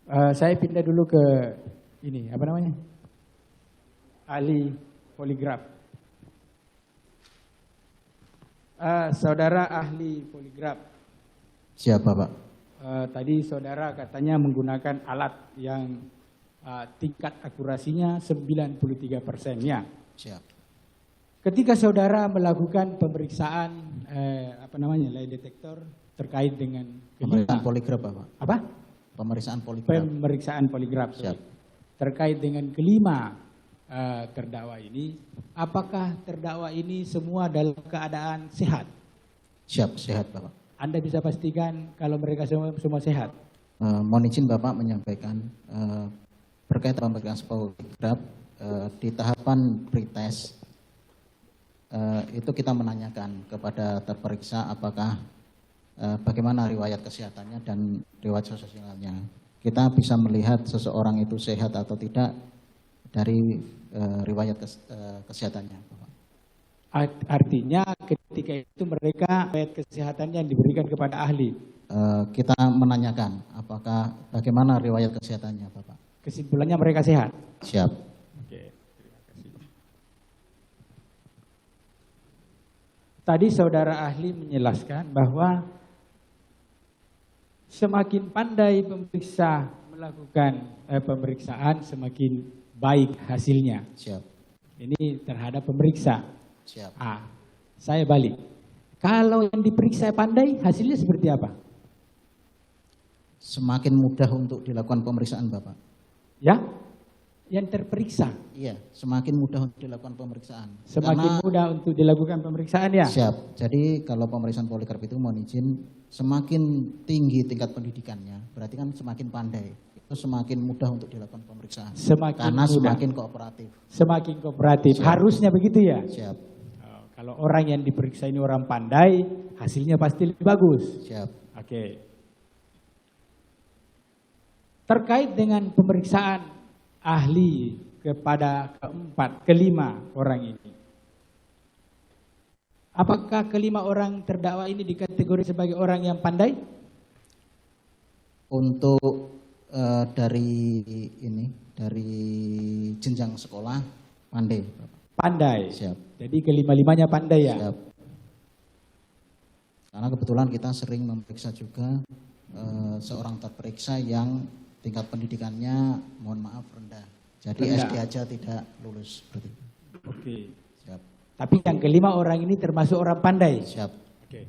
Saya pindah dulu ke ini, apa namanya? Ahli poligraf. Saudara ahli poligraf. Siapa Pak? Tadi saudara katanya menggunakan alat yang tingkat akurasinya 93% ya. Siap. Ketika saudara melakukan pemeriksaan lie detektor terkait dengan pemeriksaan poligraf Pak. Apa? Pemeriksaan poligraf. Pemeriksaan poligraf. Siap. Terkait dengan kelima terdakwa ini, apakah terdakwa ini semua dalam keadaan sehat? Siap, sehat Bapak. Anda bisa pastikan kalau mereka semua sehat? Mohon izin Bapak menyampaikan berkait pemeriksaan poligraf di tahapan pretest itu kita menanyakan kepada terperiksa apakah bagaimana riwayat kesehatannya dan riwayat sosialnya. Kita bisa melihat seseorang itu sehat atau tidak dari riwayat kesehatannya. Artinya ketika itu mereka riwayat kesehatannya yang diberikan kepada ahli. Kita menanyakan apakah bagaimana riwayat kesehatannya Bapak. Kesimpulannya mereka sehat? Siap. Oke, terima kasih. Tadi saudara ahli menjelaskan bahwa semakin pandai pemeriksa melakukan pemeriksaan, semakin baik hasilnya. Siap. Ini terhadap pemeriksa. Siap. Saya balik. Kalau yang diperiksa pandai, hasilnya seperti apa? Semakin mudah untuk dilakukan pemeriksaan Bapak. Ya, yang terperiksa. Iya, semakin mudah untuk dilakukan pemeriksaan. Semakin mudah untuk dilakukan pemeriksaan ya? Siap. Jadi kalau pemeriksaan poligraf itu mohon izin, semakin tinggi tingkat pendidikannya, berarti kan semakin pandai. Itu semakin mudah untuk dilakukan pemeriksaan. Karena semakin kooperatif. Semakin kooperatif. Siap. Harusnya begitu ya? Siap. Kalau orang yang diperiksa ini orang pandai, hasilnya pasti lebih bagus. Siap. Oke. Terkait dengan pemeriksaan ahli kepada kelima orang ini. Apakah kelima orang terdakwa ini dikategori sebagai orang yang pandai? Untuk dari jenjang sekolah pandai. Pandai. Siap. Jadi kelima-limanya pandai ya? Siap. Karena kebetulan kita sering memeriksa juga seorang terperiksa yang tingkat pendidikannya mohon maaf rendah. Jadi rendah. SD aja tidak lulus seperti itu. Oke. Siap. Tapi yang kelima orang ini termasuk orang pandai. Siap. Oke.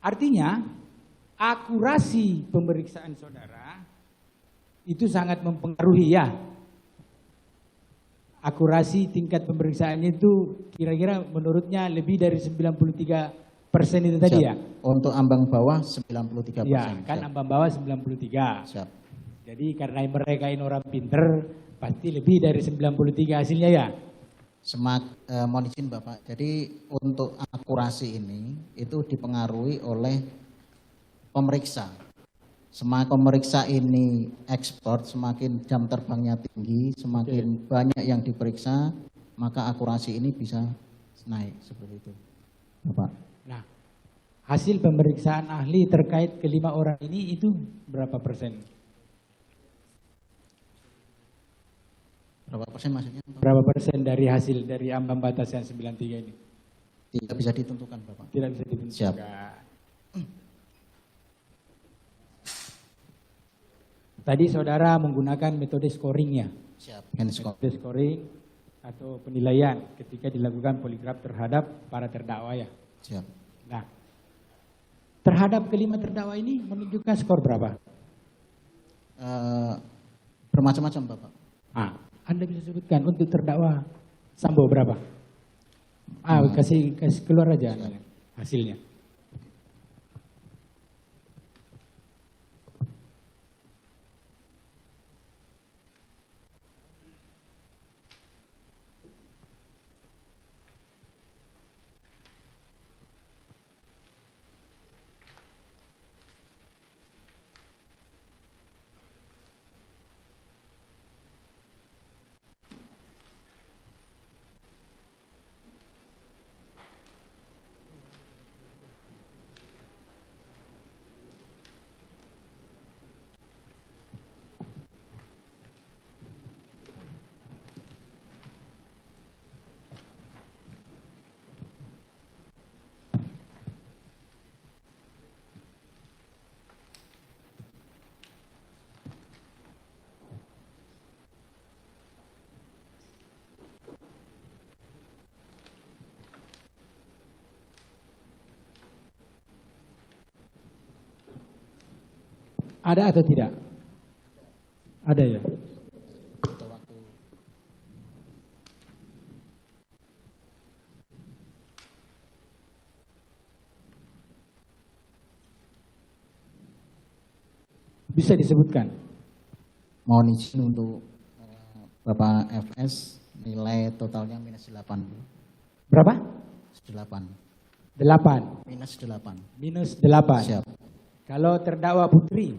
Artinya akurasi pemeriksaan saudara itu sangat mempengaruhi ya. Akurasi tingkat pemeriksaannya itu kira-kira menurutnya lebih dari 93% itu tadi. Siap. Ya? Untuk ambang bawah 93%. Ya, kan. Siap. Ambang bawah 93. Siap. Jadi karena mereka ini orang pinter, pasti lebih dari 93 hasilnya ya? Mohon izin Bapak, jadi untuk akurasi ini itu dipengaruhi oleh pemeriksa. Semakin pemeriksa ini ekspor, semakin jam terbangnya tinggi, semakin banyak yang diperiksa, maka akurasi ini bisa naik seperti itu, Bapak. Nah, hasil pemeriksaan ahli terkait kelima orang ini itu berapa persen? Berapa persen maksudnya? Berapa persen dari hasil dari ambang batas yang 93 ini? Tidak bisa ditentukan Bapak. Tidak bisa ditentukan. Siap. Tadi saudara menggunakan metode scoring ya? Siap. Metode scoring atau penilaian ketika dilakukan poligraf terhadap para terdakwa ya? Siap. Nah, terhadap kelima terdakwa ini menunjukkan skor berapa? Bermacam-macam Bapak. Anda bisa sebutkan untuk terdakwa Sambo berapa? Kasih keluar aja hasilnya. Ada atau tidak? Ada ya. Atau waktu Bisa disebutkan. mohon izin untuk Bapak FS nilai totalnya -8. Berapa? 8. 8. -8. -8. Siap. Kalau terdakwa Putri,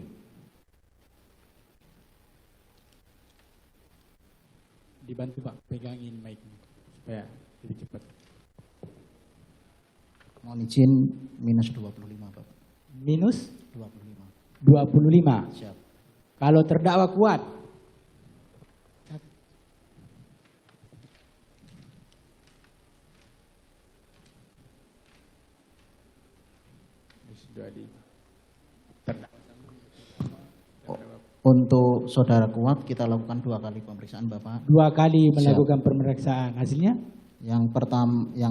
dibantu Pak, pegangin mic supaya lebih cepat. Mohon izin -25 Bapak. Minus 25. 25. Siap. Kalau terdakwa kuat, Untuk saudara kuat kita lakukan 2 kali pemeriksaan Bapak. 2 kali melakukan pemeriksaan. Hasilnya? Yang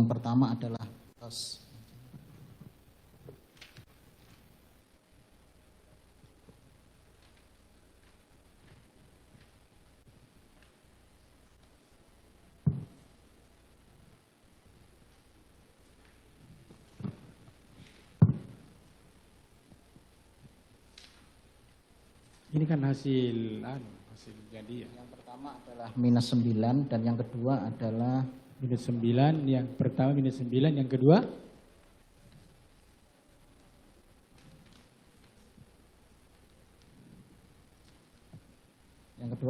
pertama adalah tos. Ini kan hasil jadi ya. Yang pertama adalah -9 dan yang kedua adalah -9, yang pertama -9, yang kedua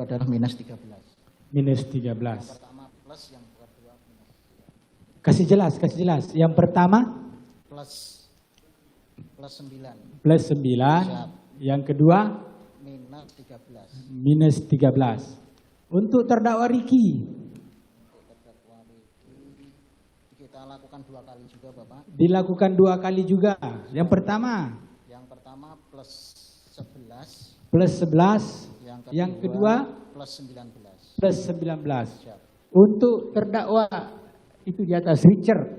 adalah -13. -13. Yang pertama plus, yang kedua minus. Kasih jelas. Yang pertama Plus 9. +9, Siap. yang kedua -13. Untuk terdakwa Riki Untuk terdakwa Riki kita lakukan 2 kali juga Bapak. dilakukan 2 kali juga. Yang pertama plus 11. +11, yang kedua plus 19. +19. Siap. Untuk terdakwa itu di atas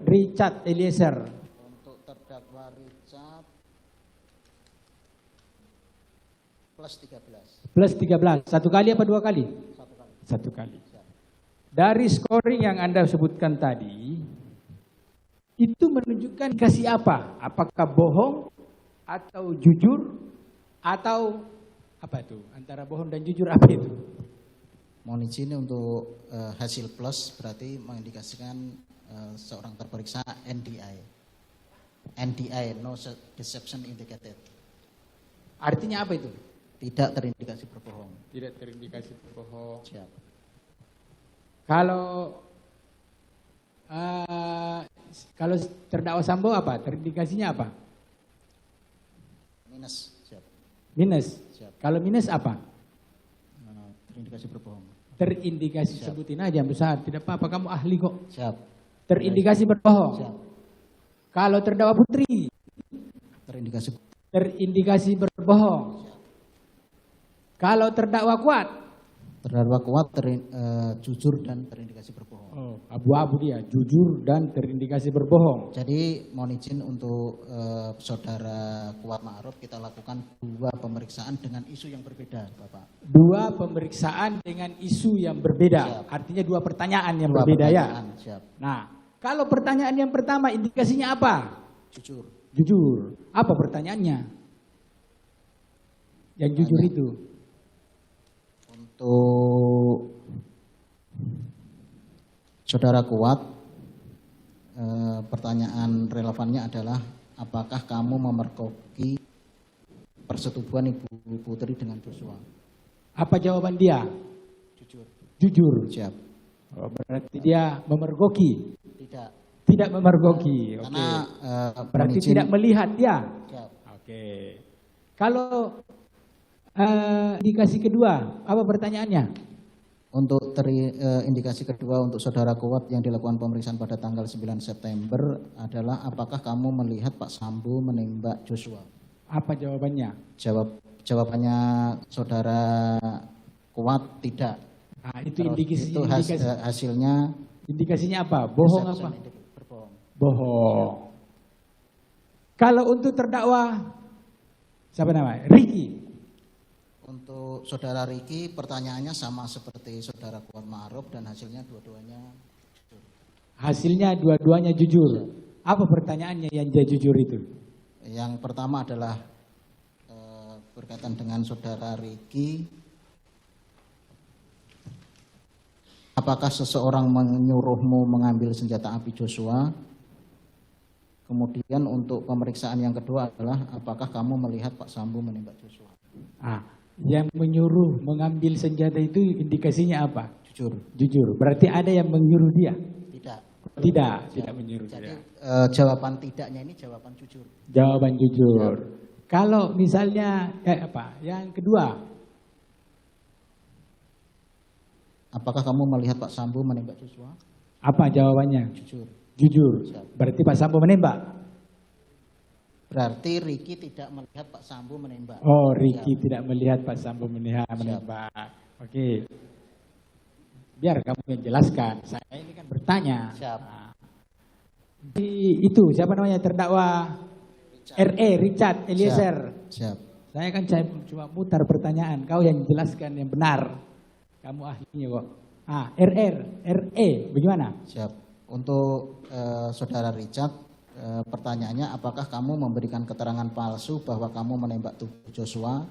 Richard Eliezer Untuk terdakwa Richard plus 13. +13. 1 kali apa 2 kali? 1 kali. 1 kali. Siap. Dari scoring yang Anda sebutkan tadi, itu menunjukkan kasih apa? Apakah bohong atau jujur atau apa itu? Antara bohong dan jujur apa itu? Mohon izin untuk hasil plus berarti mengindikasikan seorang terperiksa NDI. NDI, no deception indicated. Artinya apa itu? Tidak terindikasi berbohong. Tidak terindikasi berbohong. Siap. Kalau terdakwa Sambo apa? Terindikasinya apa? Minus. Siap. Minus. Siap. Kalau minus apa? Terindikasi berbohong. Terindikasi. Siap. Sebutin aja besar. Tidak apa-apa, kamu ahli kok. Siap. Terindikasi berbohong. Siap. Kalau terdakwa Putri, terindikasi berbohong. Siap. Kalau terdakwa kuat, Terdakwa kuat jujur dan terindikasi berbohong. oh, abu-abu dia, jujur dan terindikasi berbohong. Jadi mohon izin untuk saudara Kuat Ma'ruf kita lakukan 2 pemeriksaan dengan isu yang berbeda, Bapak. 2 pemeriksaan dengan isu yang berbeda. Siap. Artinya 2 pertanyaan yang 2 berbeda pertanyaan, ya. Siap. Nah, kalau pertanyaan yang pertama indikasinya apa? Jujur. Jujur. Apa pertanyaannya? Yang jujur itu. Untuk saudara Kuat, pertanyaan relevannya adalah apakah kamu memergoki persetubuhan Ibu Putri dengan Joshua? Apa jawaban dia? Jujur. Jujur. Siap. Oh, berarti dia memergoki. Tidak. Tidak memergoki. Oke. Karena Berarti mohon izin- tidak melihat dia. Siap. Oke. Kalau indikasi kedua, apa pertanyaannya? Untuk indikasi kedua untuk saudara Kuat yang dilakukan pemeriksaan pada tanggal 9 September adalah apakah kamu melihat Pak Sambo menembak Joshua? Apa jawabannya? Jawabannya saudara Kuat tidak. Nah, itu Terus indikasi, itu hasilnya indikasinya apa? Bohong apa? Berbohong. Bohong. Kalau untuk terdakwa siapa namanya? Riki. Untuk saudara Riki pertanyaannya sama seperti saudara Kuat Ma'ruf dan hasilnya dua-duanya jujur. Hasilnya dua-duanya jujur. Apa pertanyaannya yang dia jujur itu? Yang pertama adalah berkaitan dengan saudara Riki. Apakah seseorang menyuruhmu mengambil senjata api Joshua? Kemudian untuk pemeriksaan yang kedua adalah apakah kamu melihat Pak Sambo menembak Joshua? Yang menyuruh mengambil senjata itu indikasinya apa? Jujur. Jujur. Berarti ada yang menyuruh dia? Tidak. Tidak menyuruh Jadi dia. jawaban tidaknya ini jawaban jujur. Jawaban jujur. Kalau misalnya yang kedua, apakah kamu melihat Pak Sambo menembak Joshua? apa jawabannya? Jujur. Jujur. Berarti Pak Sambo menembak. Berarti Riki tidak melihat Pak Sambo menembak. Oh, Riki tidak melihat Pak Sambo menembak. Oke. Biar kamu yang jelaskan. Saya ini kan bertanya. Siap. Itu siapa namanya terdakwa Richard Eliezer. Siap. Saya cuma mutar pertanyaan. Kau yang jelaskan yang benar. Kamu ahlinya kok. RE, bagaimana? Siap. Untuk saudara Richard, pertanyaannya apakah kamu memberikan keterangan palsu bahwa kamu menembak tubuh Joshua?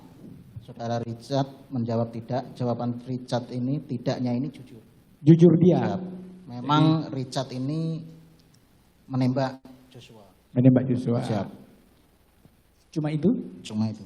Saudara Richard menjawab tidak. Jawaban Richard ini tidaknya ini jujur. Jujur dia. Siap. Memang Richard ini menembak Joshua. Menembak Joshua. Siap. Cuma itu? Cuma itu.